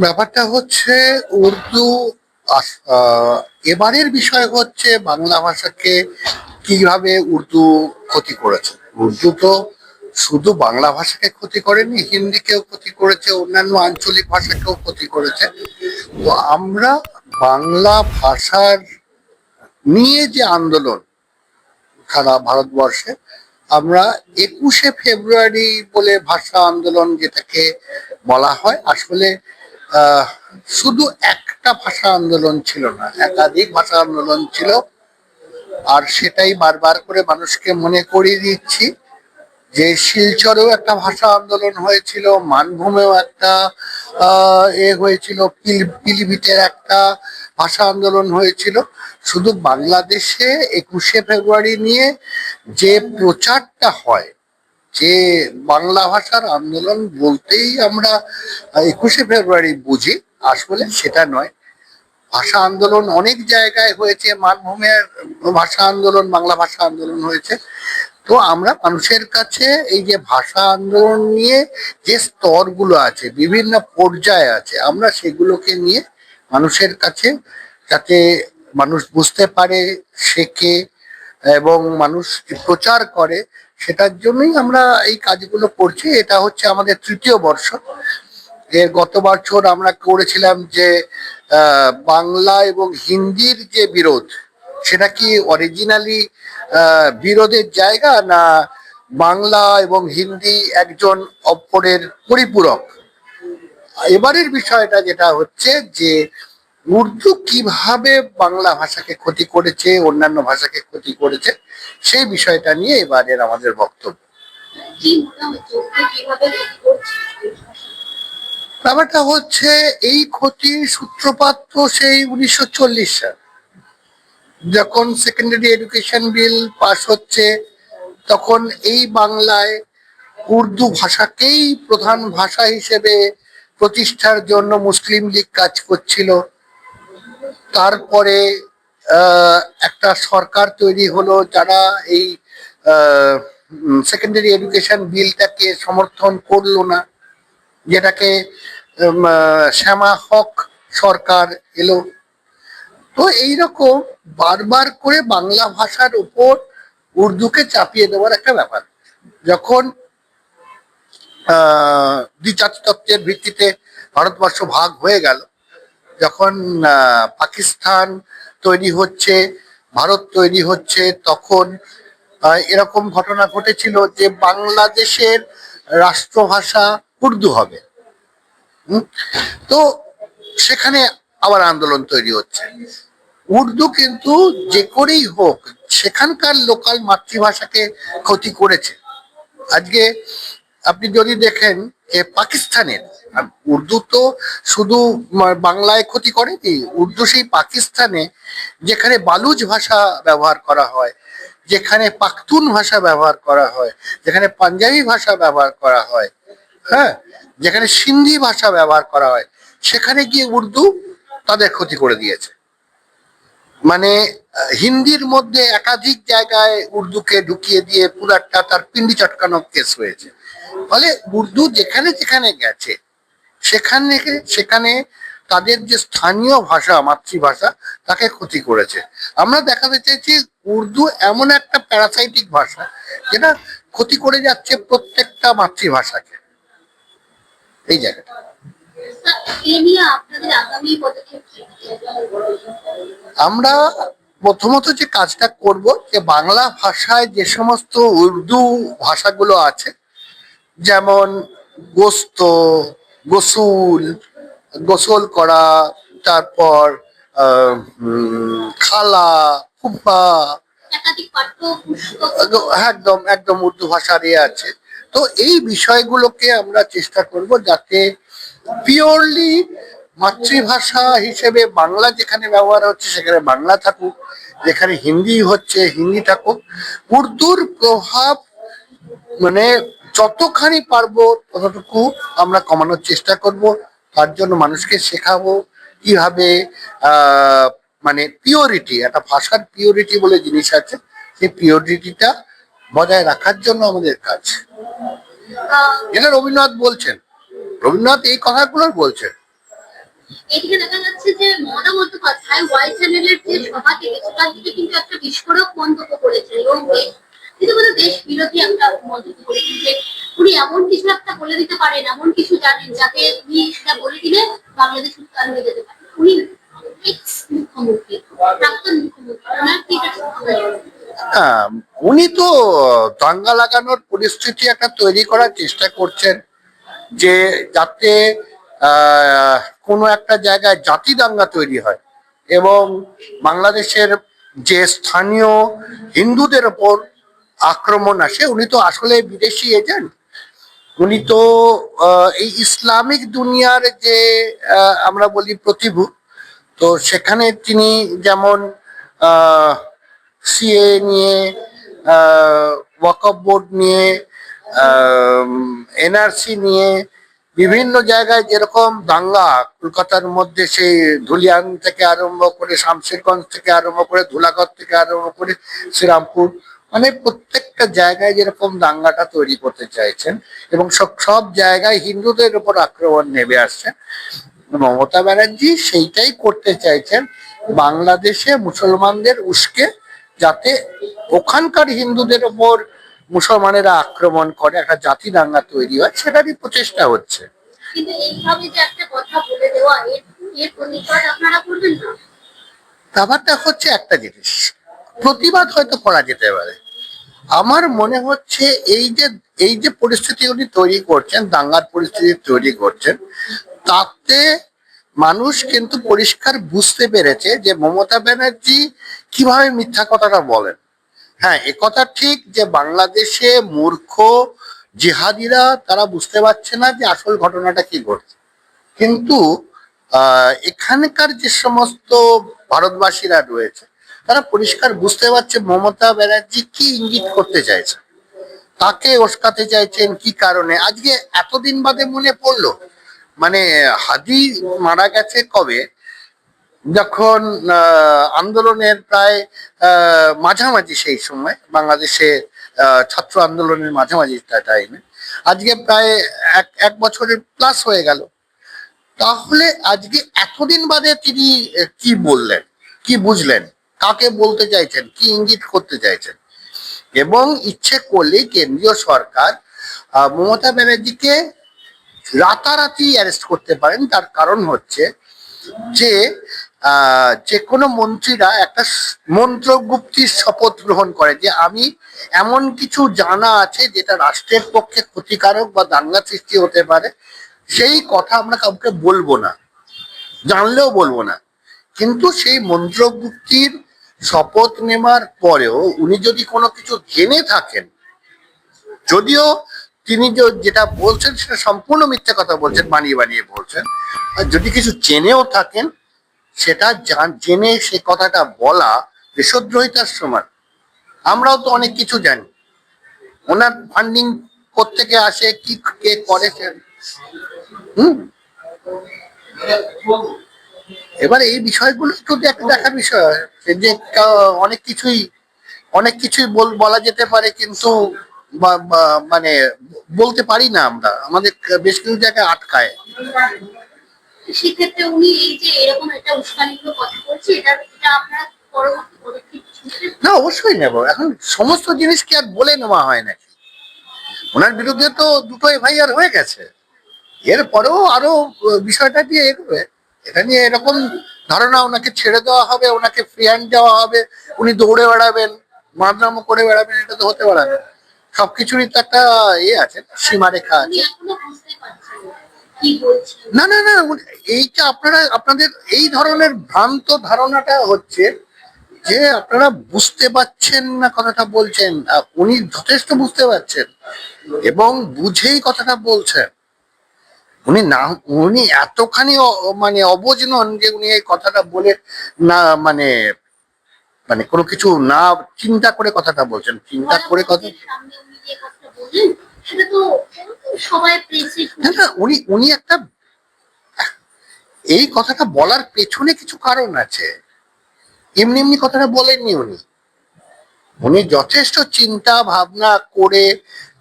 ব্যাপারটা হচ্ছে উর্দু এবারের বিষয় হচ্ছে বাংলা ভাষাকে কিভাবে উর্দু ক্ষতি করেছে। উর্দু তো শুধু বাংলা ভাষাকে ক্ষতি করেনি, হিন্দিকেও ক্ষতি করেছে, অন্যান্য আঞ্চলিক ভাষাকেও ক্ষতি করেছে। তো আমরা বাংলা ভাষার নিয়ে যে আন্দোলন সারা ভারতবর্ষে, আমরা 21শে ফেব্রুয়ারি বলে ভাষা আন্দোলন যেটাকে বলা হয়, আসলে আহ শুধু একটা ভাষা আন্দোলন ছিল না, একাধিক ভাষা আন্দোলন ছিল। আর সেটাই বারবার করে মানুষকে মনে করিয়ে দিচ্ছি যে শিলচরেও একটা ভাষা আন্দোলন হয়েছিল, মানভূমেও একটা হয়েছিল, পিলিভিটের একটা ভাষা আন্দোলন হয়েছিল। শুধু বাংলাদেশে 21শে ফেব্রুয়ারি নিয়ে যে প্রচারটা হয়, যে বাংলা ভাষার আন্দোলন বলতেই আমরা 21শে ফেব্রুয়ারি বুঝি, আসলে সেটা নয়। ভাষা আন্দোলন অনেক জায়গায় হয়েছে, মানভূমের ভাষা আন্দোলন, বাংলা ভাষা আন্দোলন হয়েছে। তো আমরা মানুষের কাছে এই যে ভাষা আন্দোলন নিয়ে যে স্তরগুলো আছে, বিভিন্ন পর্যায়ে আছে, আমরা সেগুলোকে নিয়ে মানুষের কাছে, যাতে মানুষ বুঝতে পারে, শেখে এবং মানুষ প্রচার করে, সেটার জন্যই আমরা এই কাজগুলো করছি। এটা হচ্ছে আমাদের 3য় বর্ষ। এর গত বছর আমরা করেছিলাম যে বাংলা এবং হিন্দির যে বিরোধ, সেটা কি অরিজিনালি বিরোধের জায়গা, না বাংলা এবং হিন্দি একজন অপরের পরিপূরক। এবারের বিষয়টা যেটা হচ্ছে যে উর্দু কিভাবে বাংলা ভাষাকে ক্ষতি করেছে, অন্যান্য ভাষাকে ক্ষতি করেছে, সেই বিষয়টা নিয়ে এবারের আমাদের বক্তব্য। ব্যাপারটা হচ্ছে এই ক্ষতির সূত্রপাত তো সেই 1940 সাল, যখন সেকেন্ডারি এডুকেশন বিল পাস হচ্ছে, তখন এই বাংলায় উর্দু ভাষাকেই প্রধান ভাষা হিসেবে প্রতিষ্ঠার জন্য মুসলিম লীগ কাজ করছিল। তারপরে একটা সরকার তৈরি হলো যারা এই সেকেন্ডারি এডুকেশন বিলটাকে সমর্থন করলো না, যেটাকে শ্যামা হক সরকার এলো। তো এইরকম বারবার করে বাংলা ভাষার উপর উর্দুকে চাপিয়ে দেওয়ার একটা ব্যাপার। যখন দ্বিজাতিতত্ত্বের ভিত্তিতে ভারতবর্ষ ভাগ হয়ে গেল, যখন পাকিস্তান তৈরি হচ্ছে, ভারত তৈরি হচ্ছে, তখন এরকম ঘটনা ঘটেছিল যে বাংলাদেশের রাষ্ট্রভাষা উর্দু হবে। তো সেখানে আবার আন্দোলন তৈরি হচ্ছে। উর্দু কিন্তু যে করেই হোক সেখানকার লোকাল মাতৃভাষাকে ক্ষতি করেছে। আজকে আপনি যদি দেখেন যে পাকিস্তানের উর্দু তো শুধু বাংলায় ক্ষতি করেনি, উর্দু সেই পাকিস্তানে যেখানে বালুচ ভাষা ব্যবহার করা হয়, যেখানে পাখতুন ভাষা ব্যবহার করা হয়, যেখানে পাঞ্জাবি ভাষা ব্যবহার করা হয়, হ্যাঁ, যেখানে সিন্ধি ভাষা ব্যবহার করা হয়, সেখানে গিয়ে উর্দু তাদের ক্ষতি করে দিয়েছে। মানে হিন্দির মধ্যে একাধিক জায়গায় উর্দুকে ঢুকিয়ে দিয়ে পুরাটা তার পিন্ডি চটকানো কেস হয়েছে। ফলে উর্দু যেখানে যেখানে গেছে, সেখানে সেখানে তাদের যে স্থানীয় ভাষা, মাতৃভাষা, তাকে ক্ষতি করেছে। আমরা দেখাতে চাইছি উর্দু এমন একটা প্যারাসাইটিক ভাষা যেটা ক্ষতি করে যাচ্ছে প্রত্যেকটা মাতৃভাষাকে, এই জায়গাটা। আমরা প্রথমত যে কাজটা করব, যে বাংলা ভাষায় যে সমস্ত উর্দু ভাষাগুলো আছে, যেমন গোস্ত, গোসুল, গোসল করা, তারপর খালা, ফুফা, একদম একদম উর্দু ভাষার আছে। তো এই বিষয়গুলোকে আমরা চেষ্টা করব যাতে পিওরলি মাতৃভাষা হিসেবে বাংলা যেখানে ব্যবহার হচ্ছে সেখানে বাংলা থাকুক, যেখানে হিন্দি হচ্ছে হিন্দি থাকুক। উর্দুর প্রভাব মানে যতখানি পারবো ততটুকু আমরা কমানোর চেষ্টা করব। তার জন্য মানুষকে শেখাবো কিভাবে মানে পিওরিটি, একটা ভাষার পিওরিটি বলে জিনিস আছে, সেই পিওরিটিটা বজায় রাখার জন্য আমাদের কাজ। এটা রবীন্দ্রনাথ বলছেন, রবীন্দ্রনাথ এই কথাগুলো বলছেন এদিকে দেখা যাচ্ছে যে মমতা বন্দ্যোপাধ্যায় ওয়াই চ্যানেলের যে সভা থেকে সেখান থেকে কিন্তু একটা বিস্ফোরক মন্তব্য করেছেন এবং রীতিমতো দেশ বিরোধী একটা মন্তব্য করেছেন যে উনি এমন কিছু একটা বলে দিতে পারেন, এমন কিছু জানেন যাতে উনি সেটা বলে দিলে বাংলাদেশ উত্তাল হয়ে যেতে পারে। উনি এক্স মুখ্যমন্ত্রী, প্রাক্তন মুখ্যমন্ত্রী, ওনার কি এটা ঠিক হবে? হ্যাঁ, উনি তো দাঙ্গা লাগানোর পরিস্থিতি একটা তৈরি করার চেষ্টা করছেন, যে যাতে আহ কোনো একটা জায়গায় জাতি দাঙ্গা তৈরি হয় এবং বাংলাদেশের যে স্থানীয় হিন্দুদের ওপর আক্রমণ আসে। উনি তো আসলে বিদেশি এজেন্ট। উনি তো এই ইসলামিক দুনিয়ার যে আমরা বলি প্রতিভু, তো সেখানে তিনি যেমন সিএ নিয়ে, ওয়াকফ বোর্ড নিয়ে, এনআরসি নিয়ে বিভিন্ন জায়গায় যেরকম দাঙ্গা, কলকাতার মধ্যে সেই ধুলিয়ান থেকে আরম্ভ করে শামশেরগঞ্জ থেকে আরম্ভ করে ধুলাগড় থেকে আরম্ভ করে শ্রীরামপুর, মানে প্রত্যেকটা জায়গায় যেরকম দাঙ্গাটা তৈরি করতে চাইছেন এবং সব সব জায়গায় হিন্দুদের উপর আক্রমণ নেমে আসছে, মমতা ব্যানার্জি সেইটাই করতে চাইছেন, বাংলাদেশে মুসলমানদের উস্কে যাতে ওখানকার হিন্দুদের উপর মুসলমানেরা আক্রমণ করে, একটা জাতি দাঙ্গা তৈরি হয়, সেটারই প্রচেষ্টা হচ্ছে। কিন্তু এইভাবে যে একটা কথা বলে দেওয়া, এর এর প্রতিবাদ আপনারা করবেন না? ব্যাপারটা হচ্ছে একটা জিনিস, প্রতিবাদ হয়তো করা যেতে পারে। আমার মনে হচ্ছে এই যে পরিস্থিতি উনি তৈরি করছেন, দাঙ্গার পরিস্থিতি তৈরি করছেন, তাতে মানুষ কিন্তু পরিষ্কার বুঝতে পেরেছে যে মমতা ব্যানার্জি কিভাবে মিথ্যা কথাটা বলেন। হ্যাঁ, এ কথা ঠিক যে বাংলাদেশে মূর্খ জিহাদিরা তারা বুঝতে পারছে না যে আসল ঘটনাটা কি ঘটছে, কিন্তু এখানকার যে সমস্ত ভারতবাসীরা রয়েছে তারা পরিষ্কার বুঝতে পারছে মমতা ব্যানার্জি কি ইঙ্গিত করতে চাইছে, কাকে উস্কাতে চাইছেন, কি কারণে। আজকে এতদিন বাদে মনে পড়লো, মানে হাদি মারা গেছে কবে, যখন আন্দোলনের প্রায় মাঝামাঝি, সেই সময় বাংলাদেশে ছাত্র আন্দোলনের মাঝামাঝি টাইমে, আজকে প্রায় এক বছরের প্লাস হয়ে গেল। তাহলে আজকে এতদিন বাদে তিনি কি বললেন, কি বুঝলেন, কাকে বলতে চাইছেন, কি ইঙ্গিত করতে চাইছেন। এবং ইচ্ছে করলে কেন্দ্রীয় সরকার মমতা ব্যানার্জিকে রাতারাতি অ্যারেস্ট করতে পারেন। তার কারণ হচ্ছে যে যে কোনো মন্ত্রীরা একটা মন্ত্রগুপ্তির শপথ গ্রহণ করে যে আমি এমন কিছু জানা আছে যেটা রাষ্ট্রের পক্ষে ক্ষতিকারক বা দাঙ্গা সৃষ্টি হতে পারে, সেই কথা আমরা কাউকে বলবো না, জানলেও বলবো না। কিন্তু সেই মন্ত্রগুপ্তির শপথ নেওয়ার পরেও উনি যদি কোনো কিছু জেনে থাকেন, যদিও তিনি যেটা বলছেন সেটা সম্পূর্ণ মিথ্যা কথা বলছেন, বানিয়ে বানিয়ে বলছেন, আর যদি কিছু জেনেও থাকেন সেটা জেনে সে কথাটা বলা দেশদ্রোহিতার সমান। আমরাও তো অনেক কিছু জানি, ওনার ফান্ডিং কোত্থেকে আসে, কি কে করে। হুম, এবার এই বিষয়গুলো একটু দেখার বিষয়, যে অনেক কিছুই বলা যেতে পারে, কিন্তু মানে বলতে পারি না আমরা, আমাদের বেশ কিছু জায়গায় আটকায়। সেক্ষেত্রে উনি এই যে এরকম একটা উস্কানিমূলক কথা বলছে, এটা আপনারা পরবর্তী পদক্ষেপ নিতে? না, অবশ্যই নেব। এখন সমস্ত জিনিস কি আর বলে নেওয়া হয় নাকি? ওনার বিরুদ্ধে তো দুটো এফআইআর হয়ে গেছে, এরপরেও আরো বিষয়টা দিয়ে এগোবে। এটা নিয়ে এরকম ধারণা ওনাকে ছেড়ে দেওয়া হবে, ওনাকে ফ্রি হ্যান্ড দেওয়া হবে, উনি দৌড়ে বেড়াবেন, মারনামো করে বেড়াবেন, এটা তো হতে পারে না। সবকিছুরই তো একটা আছে, সীমারেখা আছে। না না না, এইটা আপনাদের এই ধরনের ভ্রান্ত ধারণাটা হচ্ছে যে আপনারা বুঝতে পারছেন না কথাটা বলছেন। উনি যথেষ্ট বুঝতে পারছেন এবং বুঝেই কথাটা বলছেন। উনি এতখানি মানে অবুঝ নন যে উনি এই কথাটা বলে না, মানে মানে কোনো কিছু না চিন্তা করে কথাটা বলছেন, চিন্তা করে কথা। না না, উনি একটা, এই কথাটা বলার পেছনে কিছু কারণ আছে, এমনি এমনি কথাটা বলেননি উনি। উনি যথেষ্ট চিন্তা ভাবনা করে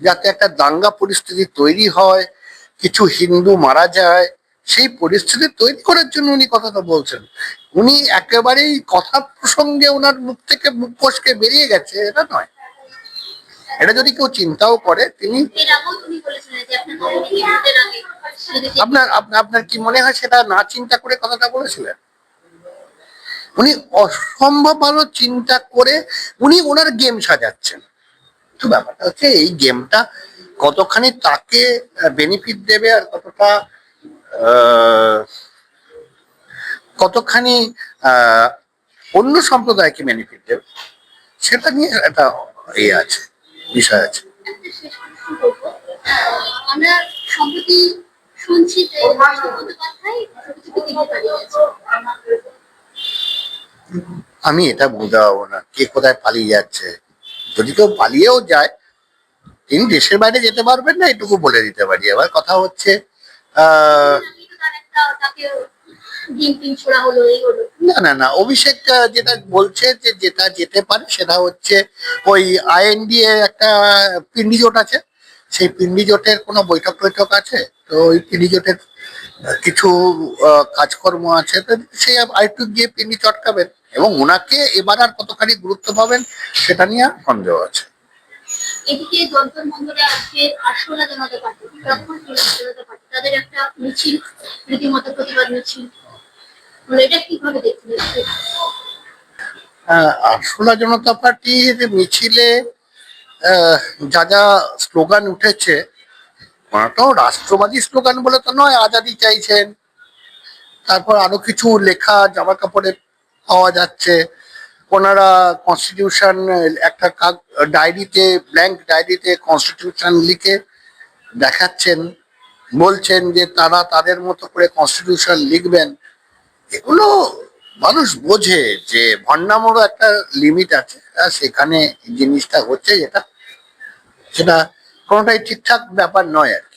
যাতে একটা দাঙ্গা পরিস্থিতি তৈরি হয়, কিছু হিন্দু মারা যায়, সেই পরিস্থিতি তৈরি করার জন্য উনি কথাটা বলছেন। উনি একেবারেই কথা প্রসঙ্গে ওনার মুখ থেকে মুখ ফসকে বেরিয়ে গেছে এটা নয়। এটা যদি কেউ চিন্তাও করে তিনি এর আগেও তুমি বলেছিলেন যে আপনার নমিনি ভোটের আগে যদি আপনার কি মনে হয় সেটা না চিন্তা করে কথাটা বলেছিলেন? উনি অসম্ভব ভালো চিন্তা করে উনি ওনার গেম সাজাচ্ছেন। তো ব্যাপারটা হচ্ছে এই গেমটা কতখানি তাকে বেনিফিট দেবে আর কতখানি অন্য সম্প্রদায়কে বেনিফিট দেবে সেটা নিয়ে একটা আছে, বিষয় আছে। একটা শেষ প্রশ্ন করবো। আমরা সম্প্রতি শুনছি যে মমতা বন্দ্যোপাধ্যায় ছোট ছোট দিকে পালিয়ে গেছে। আমি এটা বলতে পারবো না কে কোথায় পালিয়ে যাচ্ছে। যদি কেউ পালিয়েও যায় তিনি দেশের বাইরে যেতে পারবেন না, এটুকু বলে দিতে পারি। এবার কথা হচ্ছে আমি তো তার একটা তাকে ডিম টিম ছোড়া হলো এই হলো। না অভিষেক যেটা বলছে যে যেটা যেতে পারে সেটা হচ্ছে ওই আইএনডিএ একটা পিন্ডি জোট আছে, সেই পিন্ডি জোটের কোনো বৈঠক টৈঠক আছে, তো ওই পিন্ডি জোটের কিছু কাজকর্ম আছে, তো সে আরেকটু গিয়ে পিন্ডি চটকাবেন এবং ওনাকে এবার আর কতখানি গুরুত্ব পাবেন সেটা নিয়ে সন্দেহ আছে। এদিকে যন্তর মন্দিরে আজকে আরশোলা জনতা পার্টি তৃণমূল জনতা পার্টি তাদের একটা মিছিল, রীতিমতো প্রতিবাদ মিছিল, এটা কিভাবে দেখছিলেন? আরশোলা জনতা পার্টির মিছিলে যা যা স্লোগান উঠেছে ওনাটাও রাষ্ট্রবাদী স্লোগান বলে তো নয়, আজাদি চাইছেন, তারপর আরো কিছু লেখা জামা কাপড়ে পাওয়া যাচ্ছে। ওনারা কনস্টিটিউশন একটা ডায়েরিতে, ব্ল্যাঙ্ক ডায়েরিতে কনস্টিটিউশন লিখে দেখাচ্ছেন, বলছেন যে তারা তাদের মতো করে কনস্টিটিউশন লিখবেন। এগুলো মানুষ বোঝে যে ভণ্ডামোরও একটা লিমিট আছে, আর সেখানে জিনিসটা হচ্ছে যেটা সেটা কোনোটাই ঠিকঠাক ব্যাপার নয় আর কি।